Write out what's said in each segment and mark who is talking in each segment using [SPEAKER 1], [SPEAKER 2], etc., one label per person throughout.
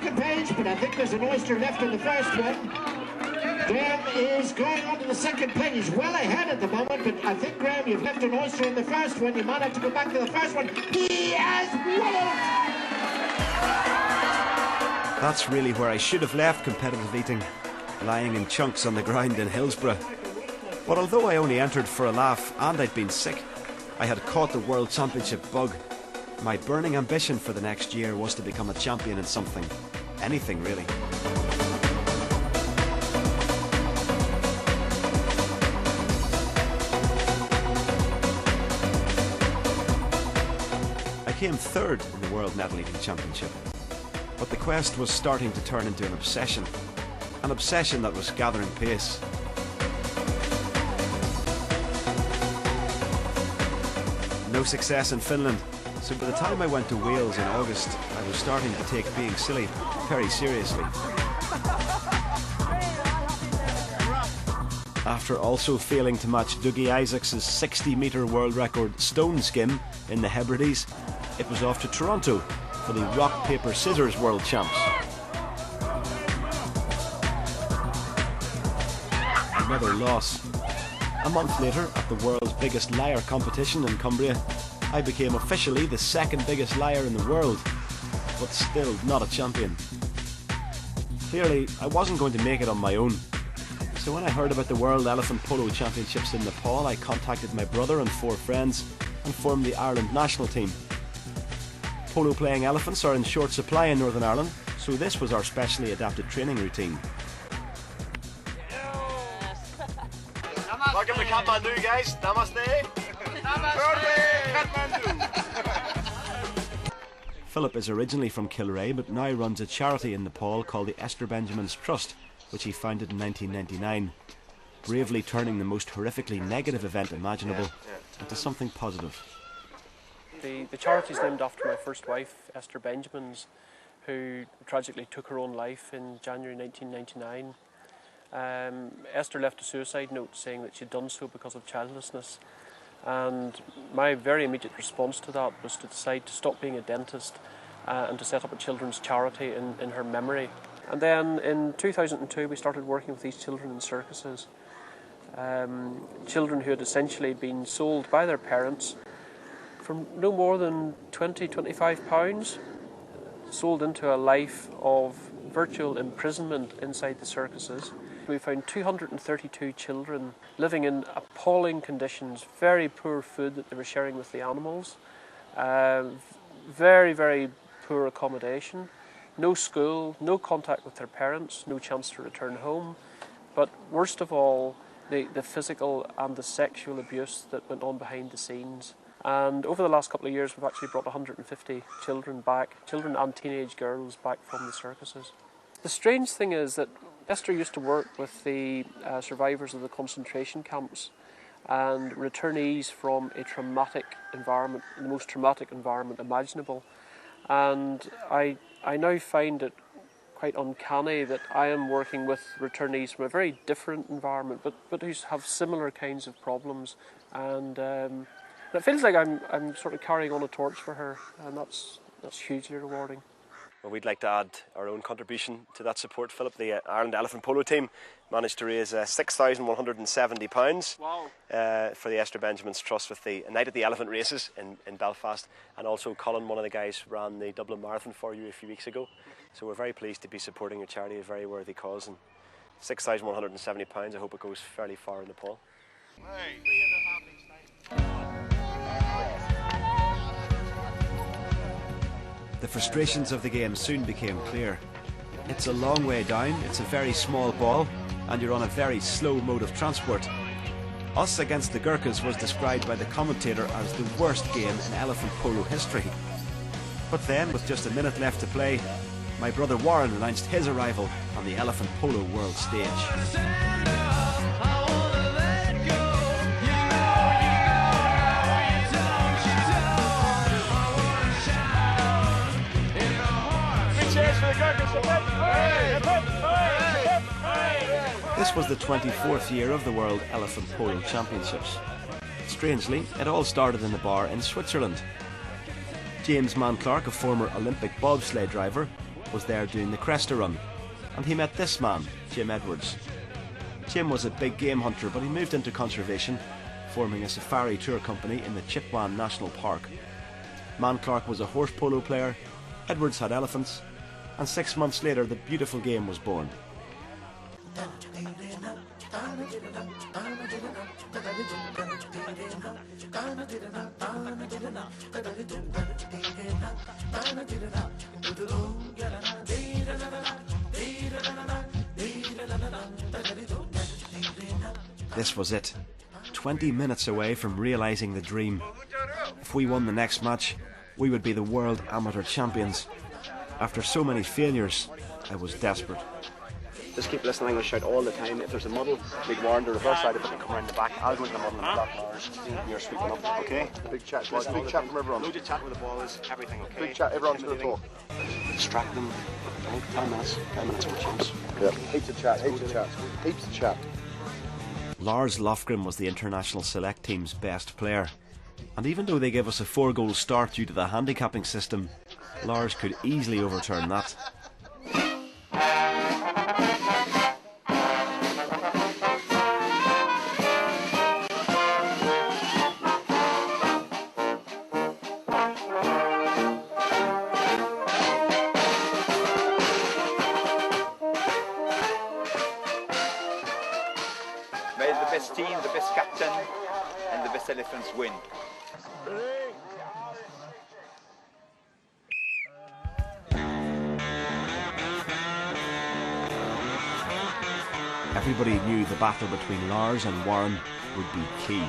[SPEAKER 1] second page, but I think there's an oyster left in the first one. Graham is going on to the second page, well ahead at the moment, but I think, Graham, you've left an oyster in the first one. You might have to go back to the first one. He has won it!
[SPEAKER 2] That's really where I should have left competitive eating, lying in chunks on the ground in Hillsborough. But although I only entered for a laugh and I'd been sick, I had caught the World Championship bug. My burning ambition for the next year was to become a champion in something. Anything, really. I came third in the World Nettle Eating Championship. But the quest was starting to turn into an obsession. An obsession that was gathering pace. No success in Finland, so by the time I went to Wales in August, I was starting to take being silly very seriously. After also failing to match Dougie Isaacs' 60-metre world record stone skim in the Hebrides, it was off to Toronto for the rock, paper, scissors world champs. Another loss. A month later, at the world's biggest lyre competition in Cumbria, I became officially the second biggest lyre in the world, but still not a champion. Clearly, I wasn't going to make it on my own. So when I heard about the World Elephant Polo Championships in Nepal, I contacted my brother and 4 friends and formed the Ireland national team. Polo playing elephants are in short supply in Northern Ireland, so this was our specially adapted training routine.
[SPEAKER 3] Welcome to Kathmandu, guys. Namaste. Namaste.
[SPEAKER 2] Philip is originally from Kilrea, but now runs a charity in Nepal called the Esther Benjamin's Trust, which he founded in 1999, bravely turning the most horrifically negative event imaginable into something positive.
[SPEAKER 4] The charity is named after my first wife, Esther Benjamin's, who tragically took her own life in January 1999. Esther left a suicide note saying that she'd done so because of childlessness, and my very immediate response to that was to decide to stop being a dentist and to set up a children's charity in her memory. And then in 2002 we started working with these children in circuses, children who had essentially been sold by their parents for no more than £20–25, sold into a life of virtual imprisonment inside the circuses. We found 232 children living in appalling conditions, very poor food that they were sharing with the animals, very, very poor accommodation, no school, no contact with their parents, no chance to return home, but worst of all, the physical and the sexual abuse that went on behind the scenes. And over the last couple of years we've actually brought 150 children back, children and teenage girls back from the circuses. The strange thing is that Esther used to work with the survivors of the concentration camps and returnees from a traumatic environment, the most traumatic environment imaginable. And I now find it quite uncanny that I am working with returnees from a very different environment, but who have similar kinds of problems. And it feels like I'm sort of carrying on a torch for her, and that's hugely rewarding.
[SPEAKER 3] Well, we'd like to add our own contribution to that support, Philip. The Ireland Elephant Polo team managed to raise £6,170 for the Esther Benjamin's Trust with the Night at the Elephant races in Belfast, and also Colin, one of the guys, ran the Dublin Marathon for you a few weeks ago. So we're very pleased to be supporting your charity, a very worthy cause, and £6,170, I hope it goes fairly far in Nepal.
[SPEAKER 2] The frustrations of the game soon became clear. It's a long way down, it's a very small ball, and you're on a very slow mode of transport. Us against the Gurkhas was described by the commentator as the worst game in elephant polo history. But then, with just a minute left to play, my brother Warren announced his arrival on the elephant polo world stage. This was the 24th year of the World Elephant Polo Championships. Strangely, it all started in a bar in Switzerland. James Mann Clark, a former Olympic bobsleigh driver, was there doing the Cresta run, and he met this man, Jim Edwards. Jim was a big game hunter, but he moved into conservation, forming a safari tour company in the Chitwan National Park. Man Clark was a horse polo player, Edwards had elephants, and 6 months later the beautiful game was born. This was it. 20 minutes away from realising the dream. If we won the next match, we would be the world amateur champions. After so many failures, I was desperate.
[SPEAKER 5] Just keep listening, I'm going to shout all the time. If there's a muddle, big Warren, the reverse side of it, and come around the back. I'll go into the muddle and block Lars. You're sweeping up, okay?
[SPEAKER 6] Big chat, boys. Big chat from everyone.
[SPEAKER 5] Loads of chat with the balls, everything, okay?
[SPEAKER 6] Big chat, everyone's going to talk.
[SPEAKER 5] Distract them. 10 minutes. 10 minutes for chance.
[SPEAKER 6] Yep. Heaps of chat, heaps of chat. Heaps of chat.
[SPEAKER 2] Lars Lofgren was the international select team's best player. And even though they gave us a 4-goal start due to the handicapping system, Lars could easily overturn that.
[SPEAKER 7] May the best team, the best captain, and the best elephants win.
[SPEAKER 2] Everybody knew the battle between Lars and Warren would be key.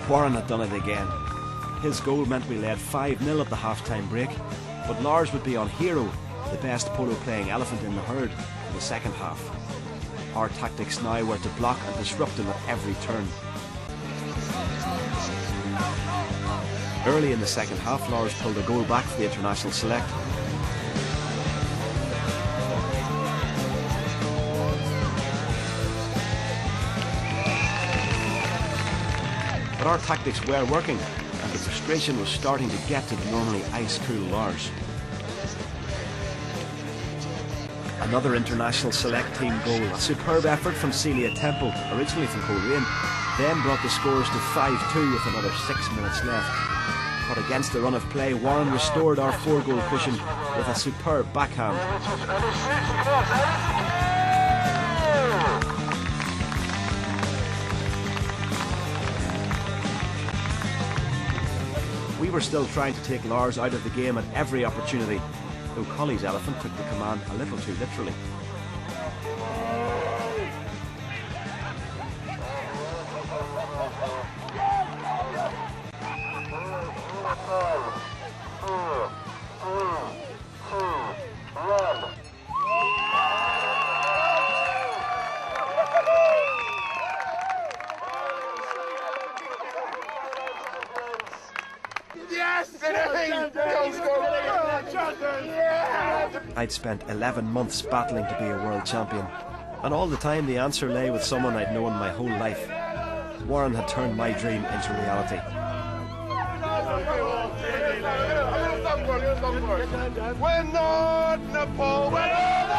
[SPEAKER 2] Warren had done it again. His goal meant we led 5-0 at the half-time break, but Lars would be on Hero, the best polo-playing elephant in the herd, for the second half. Our tactics now were to block and disrupt him at every turn. Early in the second half, Lars pulled a goal back for the international select. But our tactics were working, and the frustration was starting to get to the normally ice-cool Lars. Another international select team goal, a superb effort from Celia Temple, originally from Coleraine, then brought the scores to 5-2 with another 6 minutes left. But against the run of play, Warren restored our 4-goal cushion with a superb backhand. We were still trying to take Lars out of the game at every opportunity, though Colley's elephant took the command a little too literally. I'd spent 11 months battling to be a world champion, and all the time the answer lay with someone I'd known my whole life. Warren had turned my dream into reality.
[SPEAKER 6] We're not Nepal, we're Northern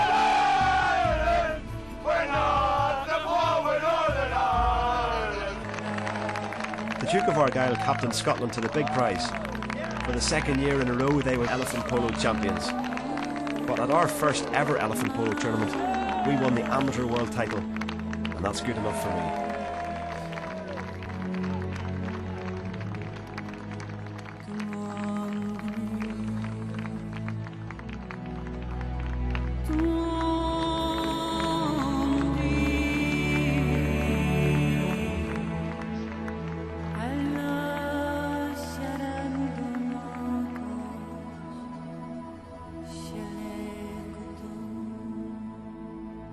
[SPEAKER 6] Ireland! We're not Nepal, we're Northern Ireland!
[SPEAKER 2] The Duke of Argyll captained Scotland to the big prize. For the second year in a row they were elephant polo champions. But at our first ever elephant polo tournament, we won the amateur world title, and that's good enough for me.